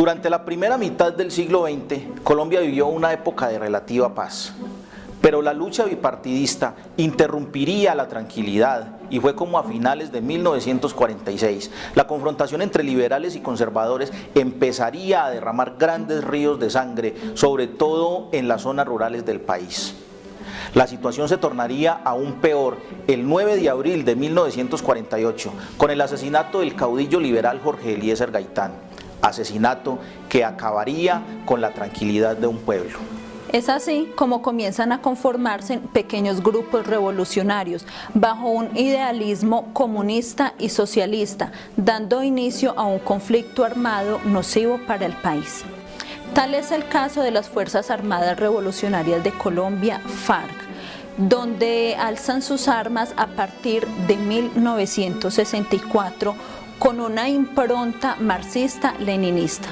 Durante la primera mitad del siglo XX, Colombia vivió una época de relativa paz. Pero la lucha bipartidista interrumpiría la tranquilidad y fue como a finales de 1946 la confrontación entre liberales y conservadores empezaría a derramar grandes ríos de sangre, sobre todo en las zonas rurales del país. La situación se tornaría aún peor el 9 de abril de 1948 con el asesinato del caudillo liberal Jorge Eliezer Gaitán, asesinato que acabaría con la tranquilidad de un pueblo. Es así como comienzan a conformarse pequeños grupos revolucionarios bajo un idealismo comunista y socialista, dando inicio a un conflicto armado nocivo para el país. Tal es el caso de las Fuerzas Armadas Revolucionarias de Colombia, FARC, donde alzan sus armas a partir de 1964 con una impronta marxista-leninista.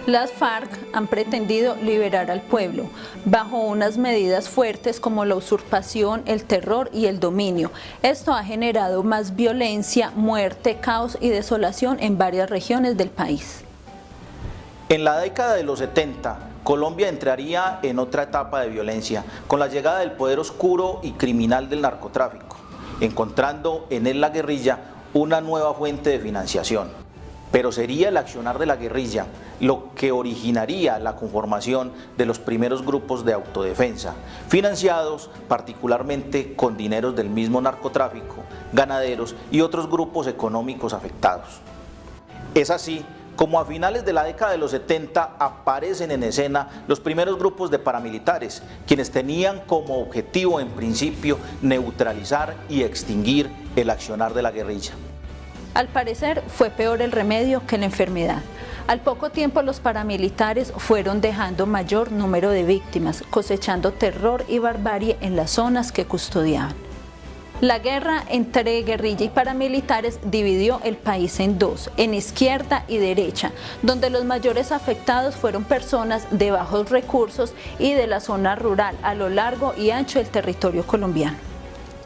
Las FARC han pretendido liberar al pueblo bajo unas medidas fuertes como la usurpación, el terror y el dominio. Esto ha generado más violencia, muerte, caos y desolación en varias regiones del país. En la década de los 70, Colombia entraría en otra etapa de violencia, con la llegada del poder oscuro y criminal del narcotráfico, encontrando en él la guerrilla una nueva fuente de financiación. Pero sería el accionar de la guerrilla lo que originaría la conformación de los primeros grupos de autodefensa, financiados particularmente con dineros del mismo narcotráfico, ganaderos y otros grupos económicos afectados. Es así como a finales de la década de los 70 aparecen en escena los primeros grupos de paramilitares, quienes tenían como objetivo en principio neutralizar y extinguir el accionar de la guerrilla. Al parecer fue peor el remedio que la enfermedad. Al poco tiempo los paramilitares fueron dejando mayor número de víctimas, cosechando terror y barbarie en las zonas que custodiaban. La guerra entre guerrilla y paramilitares dividió el país en dos, en izquierda y derecha, donde los mayores afectados fueron personas de bajos recursos y de la zona rural a lo largo y ancho del territorio colombiano.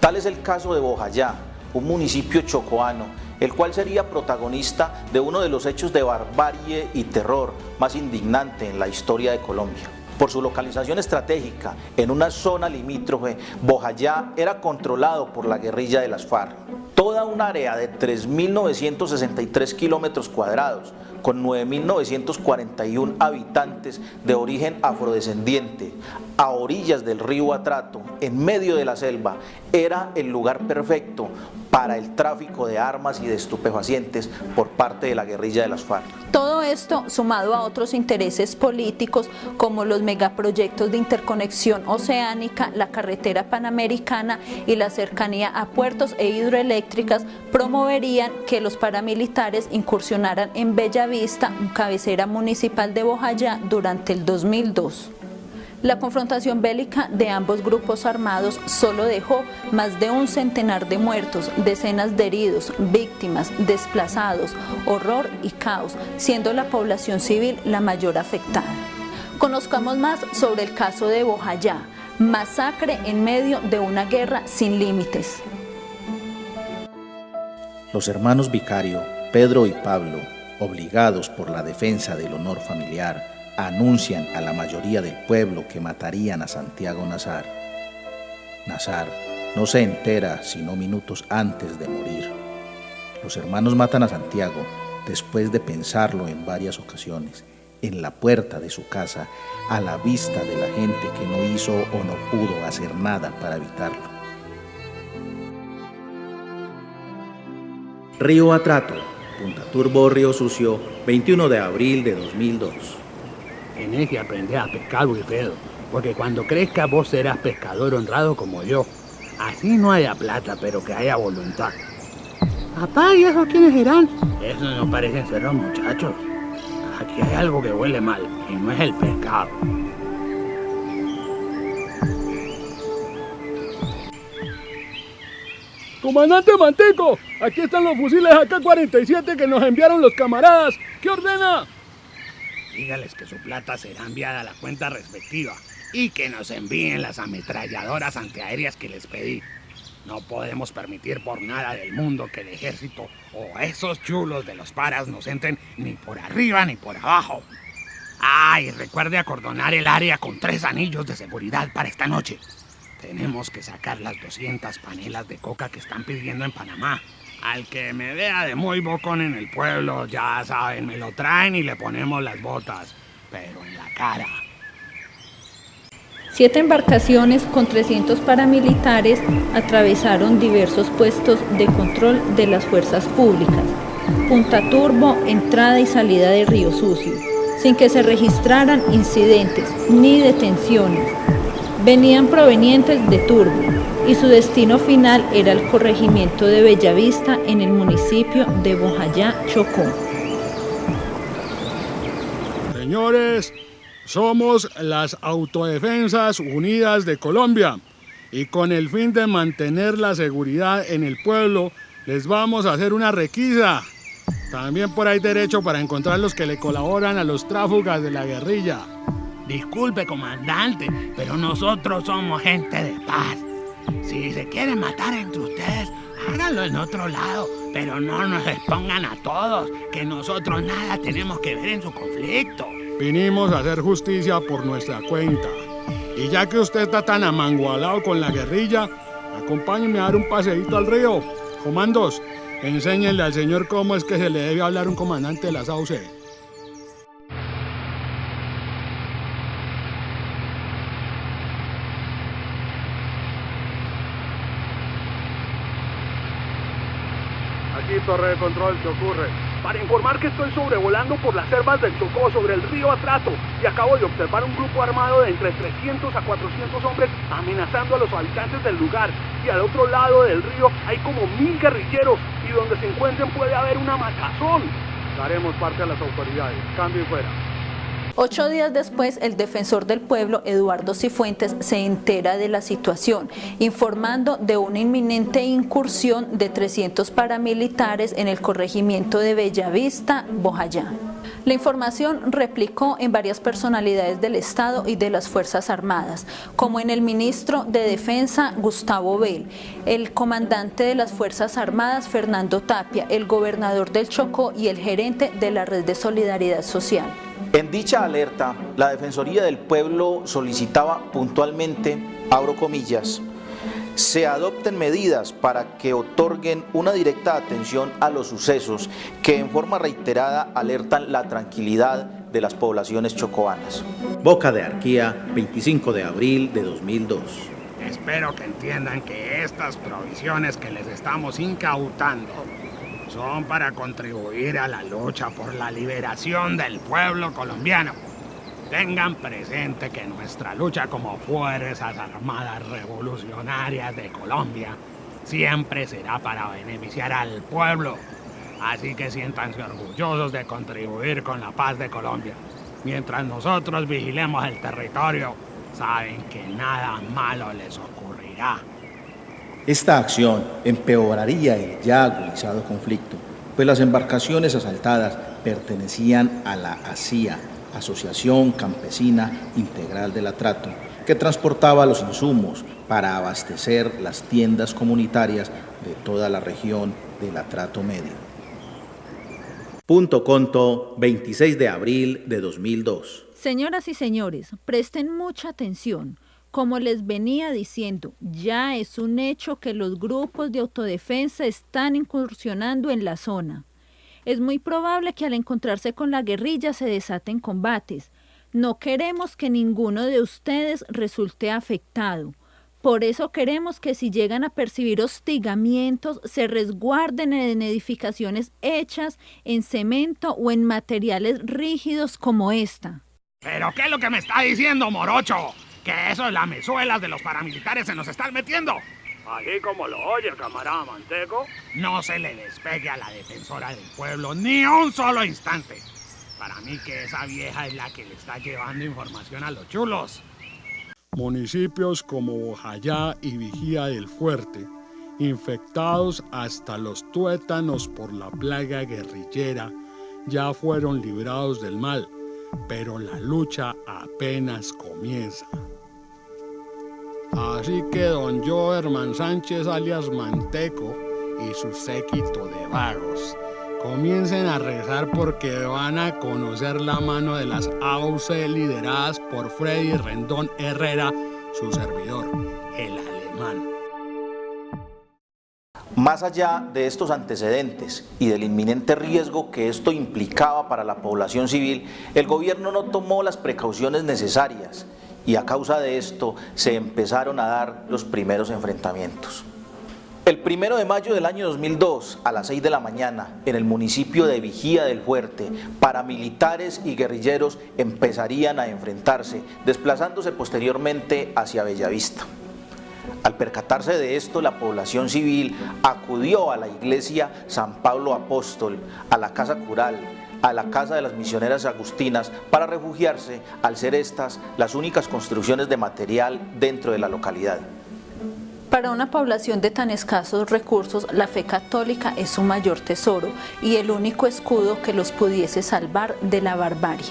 Tal es el caso de Bojayá, un municipio chocoano, el cual sería protagonista de uno de los hechos de barbarie y terror más indignante en la historia de Colombia. Por su localización estratégica en una zona limítrofe, Bojayá era controlado por la guerrilla de las FARC. Toda un área de 3.963 kilómetros cuadrados, con 9.941 habitantes de origen afrodescendiente, a orillas del río Atrato, en medio de la selva, era el lugar perfecto para el tráfico de armas y de estupefacientes por parte de la guerrilla de las FARC. Todo esto sumado a otros intereses políticos como los megaproyectos de interconexión oceánica, la carretera panamericana y la cercanía a puertos e hidroeléctricas promoverían que los paramilitares incursionaran en Bellavista, cabecera municipal de Bojayá, durante el 2002. La confrontación bélica de ambos grupos armados solo dejó más de un centenar de muertos, decenas de heridos, víctimas, desplazados, horror y caos, siendo la población civil la mayor afectada. Conozcamos más sobre el caso de Bojayá, masacre en medio de una guerra sin límites. Los hermanos Vicario, Pedro y Pablo, obligados por la defensa del honor familiar, anuncian a la mayoría del pueblo que matarían a Santiago Nazar. Nazar no se entera sino minutos antes de morir. Los hermanos matan a Santiago después de pensarlo en varias ocasiones, en la puerta de su casa, a la vista de la gente que no hizo o no pudo hacer nada para evitarlo. Río Atrato, Punta Turbo, Río Sucio, 21 de abril de 2002. Tenés que aprender a pescar, Wilfredo, porque cuando crezcas vos serás pescador honrado como yo. Así no haya plata, pero que haya voluntad. Papá, ¿y esos quiénes serán? Esos no parecen ser los muchachos. Aquí hay algo que huele mal, y no es el pescado. Comandante Manteco, aquí están los fusiles AK-47 que nos enviaron los camaradas. ¿Qué ordena? Dígales que su plata será enviada a la cuenta respectiva y que nos envíen las ametralladoras antiaéreas que les pedí. No podemos permitir por nada del mundo que el ejército o esos chulos de los paras nos entren ni por arriba ni por abajo. Y recuerde acordonar el área con 3 anillos de seguridad para esta noche. Tenemos que sacar las 200 panelas de coca que están pidiendo en Panamá. Al que me vea de muy bocón en el pueblo, ya saben, me lo traen y le ponemos las botas, pero en la cara. 7 embarcaciones con 300 paramilitares atravesaron diversos puestos de control de las fuerzas públicas. Punta Turbo, entrada y salida de Río Sucio, sin que se registraran incidentes ni detenciones. Venían provenientes de Turbo y su destino final era el corregimiento de Bellavista en el municipio de Bojayá, Chocó. Señores, somos las Autodefensas Unidas de Colombia y con el fin de mantener la seguridad en el pueblo, les vamos a hacer una requisa. También por ahí derecho para encontrar los que le colaboran a los tráfugas de la guerrilla. Disculpe, comandante, pero nosotros somos gente de paz. Si se quieren matar entre ustedes, háganlo en otro lado, pero no nos expongan a todos, que nosotros nada tenemos que ver en su conflicto. Vinimos a hacer justicia por nuestra cuenta. Y ya que usted está tan amangualado con la guerrilla, acompáñenme a dar un paseíto al río. Comandos, enséñenle al señor cómo es que se le debe hablar a un comandante de la SAUCE. Aquí, torre de control, ¿qué ocurre? Para informar que estoy sobrevolando por las selvas del Chocó sobre el río Atrato y acabo de observar un grupo armado de entre 300 a 400 hombres amenazando a los habitantes del lugar. Y al otro lado del río hay como 1000 guerrilleros y donde se encuentren puede haber una matazón. Daremos parte a las autoridades. Cambio y fuera. 8 días después, el defensor del pueblo, Eduardo Cifuentes, se entera de la situación, informando de una inminente incursión de 300 paramilitares en el corregimiento de Bellavista, Bojayá. La información replicó en varias personalidades del Estado y de las Fuerzas Armadas, como en el ministro de Defensa, Gustavo Bell, el comandante de las Fuerzas Armadas, Fernando Tapia, el gobernador del Chocó y el gerente de la Red de Solidaridad Social. En dicha alerta, la Defensoría del Pueblo solicitaba puntualmente, abro comillas, se adopten medidas para que otorguen una directa atención a los sucesos que en forma reiterada alertan la tranquilidad de las poblaciones chocoanas. Boca de Arquía, 25 de abril de 2002. Espero que entiendan que estas provisiones que les estamos incautando son para contribuir a la lucha por la liberación del pueblo colombiano. Tengan presente que nuestra lucha como Fuerzas Armadas Revolucionarias de Colombia siempre será para beneficiar al pueblo. Así que siéntanse orgullosos de contribuir con la paz de Colombia. Mientras nosotros vigilemos el territorio, saben que nada malo les ocurrirá. Esta acción empeoraría el ya agudizado conflicto, pues las embarcaciones asaltadas pertenecían a la ACIA, Asociación Campesina Integral del Atrato, que transportaba los insumos para abastecer las tiendas comunitarias de toda la región del Atrato Medio. Punto Conto, 26 de abril de 2002. Señoras y señores, presten mucha atención. Como les venía diciendo, ya es un hecho que los grupos de autodefensa están incursionando en la zona. Es muy probable que al encontrarse con la guerrilla se desaten combates. No queremos que ninguno de ustedes resulte afectado. Por eso queremos que si llegan a percibir hostigamientos, se resguarden en edificaciones hechas en cemento o en materiales rígidos como esta. ¿Pero qué es lo que me está diciendo, morocho? Que eso es lamezuelas de los paramilitares se nos están metiendo. Así como lo oye, camarada Manteco. No se le despegue a la defensora del pueblo ni un solo instante. Para mí que esa vieja es la que le está llevando información a los chulos. Municipios como Bojayá y Vigía del Fuerte, infectados hasta los tuétanos por la plaga guerrillera, ya fueron librados del mal, pero la lucha apenas comienza. Así que don Joherman Sánchez alias Manteco y su séquito de vagos Comiencen a rezar porque van a conocer la mano de las AUC lideradas por Freddy Rendón Herrera, su servidor, el alemán. Más allá de estos antecedentes y del inminente riesgo que esto implicaba para la población civil, el gobierno no tomó las precauciones necesarias y a causa de esto se empezaron a dar los primeros enfrentamientos. El 1 de mayo del año 2002, a las 6 de la mañana, en el municipio de Vigía del Fuerte, paramilitares y guerrilleros empezarían a enfrentarse, desplazándose posteriormente hacia Bellavista. Al percatarse de esto, la población civil acudió a la iglesia San Pablo Apóstol, a la casa cural, a la casa de las misioneras agustinas para refugiarse, al ser estas las únicas construcciones de material dentro de la localidad. Para una población de tan escasos recursos, la fe católica es su mayor tesoro y el único escudo que los pudiese salvar de la barbarie.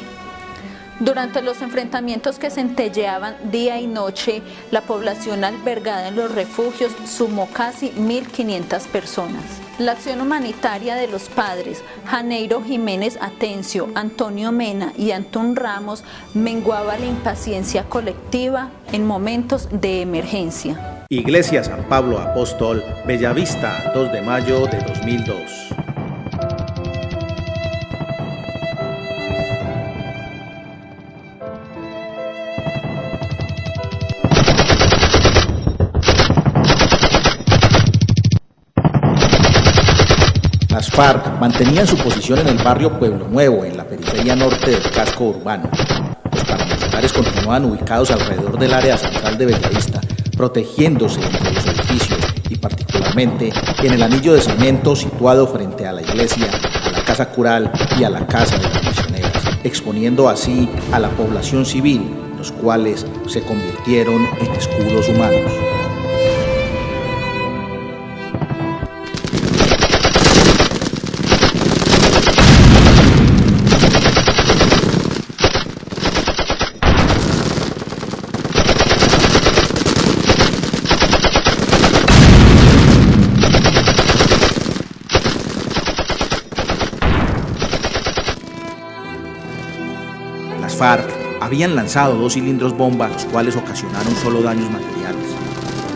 Durante los enfrentamientos que centelleaban día y noche, la población albergada en los refugios sumó casi 1.500 personas. La acción humanitaria de los padres Janeiro Jiménez Atencio, Antonio Mena y Antún Ramos menguaba la impaciencia colectiva en momentos de emergencia. Iglesia San Pablo Apóstol, Bellavista, 2 de mayo de 2002. Las FARC mantenían su posición en el barrio Pueblo Nuevo, en la periferia norte del casco urbano. Los paramilitares continuaban ubicados alrededor del área central de Bellavista, protegiéndose entre los edificios y particularmente en el anillo de cemento situado frente a la iglesia, a la casa cural y a la casa de las misioneras, exponiendo así a la población civil, los cuales se convirtieron en escudos humanos. Las FARC habían lanzado 2 cilindros bomba, los cuales ocasionaron solo daños materiales.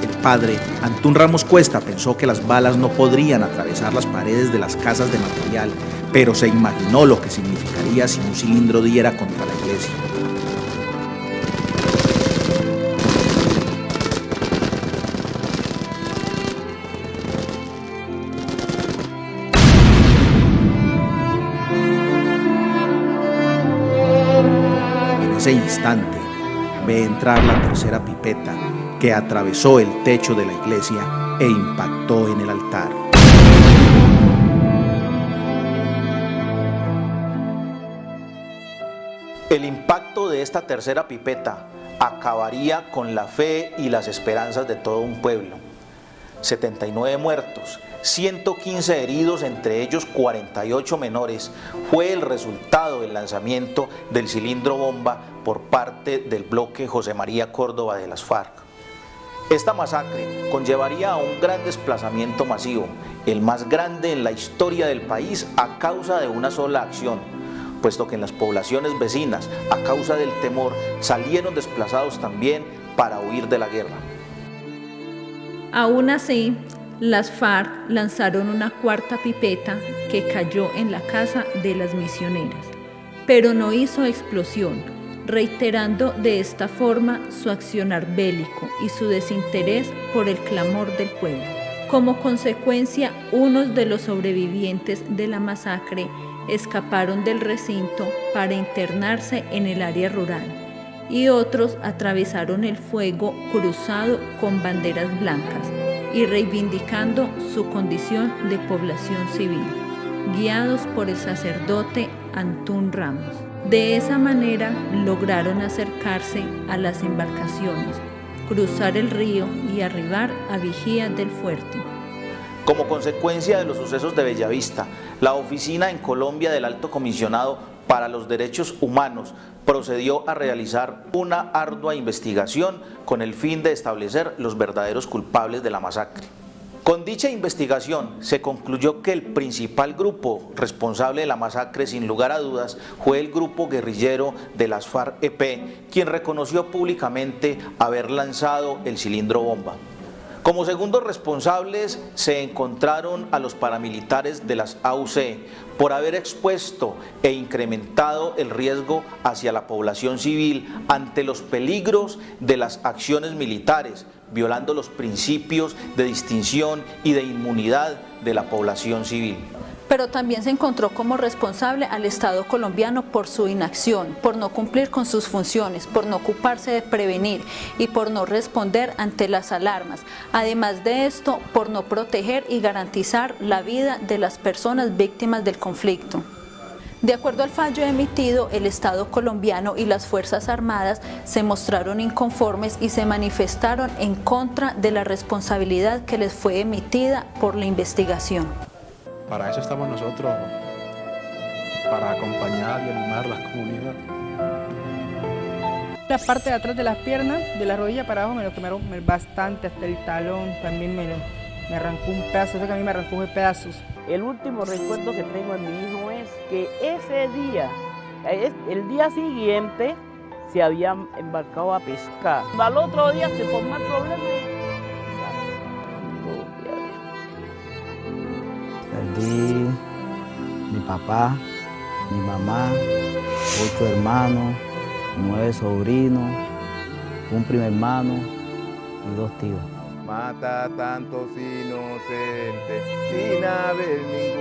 El padre, Antún Ramos Cuesta, pensó que las balas no podrían atravesar las paredes de las casas de material, pero se imaginó lo que significaría si un cilindro diera contra la iglesia. En ese instante, ve entrar la tercera pipeta que atravesó el techo de la iglesia e impactó en el altar. El impacto de esta tercera pipeta acabaría con la fe y las esperanzas de todo un pueblo. 79 muertos, 115 heridos, entre ellos 48 menores, fue el resultado del lanzamiento del cilindro bomba por parte del bloque José María Córdoba de las FARC. Esta masacre conllevaría a un gran desplazamiento masivo, el más grande en la historia del país a causa de una sola acción, puesto que en las poblaciones vecinas, a causa del temor, salieron desplazados también para huir de la guerra. Aún así, las FARC lanzaron una cuarta pipeta que cayó en la casa de las misioneras, pero no hizo explosión, reiterando de esta forma su accionar bélico y su desinterés por el clamor del pueblo. Como consecuencia, unos de los sobrevivientes de la masacre escaparon del recinto para internarse en el área rural y otros atravesaron el fuego cruzado con banderas blancas y reivindicando su condición de población civil, guiados por el sacerdote Antún Ramos. De esa manera lograron acercarse a las embarcaciones, cruzar el río y arribar a Vigía del Fuerte. Como consecuencia de los sucesos de Bellavista, la oficina en Colombia del Alto Comisionado para los Derechos Humanos procedió a realizar una ardua investigación con el fin de establecer los verdaderos culpables de la masacre. Con dicha investigación se concluyó que el principal grupo responsable de la masacre, sin lugar a dudas, fue el grupo guerrillero de las FARC-EP, quien reconoció públicamente haber lanzado el cilindro bomba. Como segundos responsables se encontraron a los paramilitares de las AUC por haber expuesto e incrementado el riesgo hacia la población civil ante los peligros de las acciones militares, violando los principios de distinción y de inmunidad de la población civil. Pero también se encontró como responsable al Estado colombiano por su inacción, por no cumplir con sus funciones, por no ocuparse de prevenir y por no responder ante las alarmas. Además de esto, por no proteger y garantizar la vida de las personas víctimas del conflicto. De acuerdo al fallo emitido, el Estado colombiano y las Fuerzas Armadas se mostraron inconformes y se manifestaron en contra de la responsabilidad que les fue emitida por la investigación. Para eso estamos nosotros, para acompañar y animar las comunidades. La parte de atrás de las piernas, de la rodilla para abajo, me lo quemaron bastante, hasta el talón también me arrancó un pedazo, eso que a mí me arrancó de pedazos. El último recuerdo que tengo de mi hijo es que ese día, el día siguiente, se había embarcado a pescar. Al otro día se formó el problema. Perdí mi papá, mi mamá, 8 hermanos, 9 sobrinos, un primo hermano y 2 tíos. Mata a tantos inocentes sin haber ningún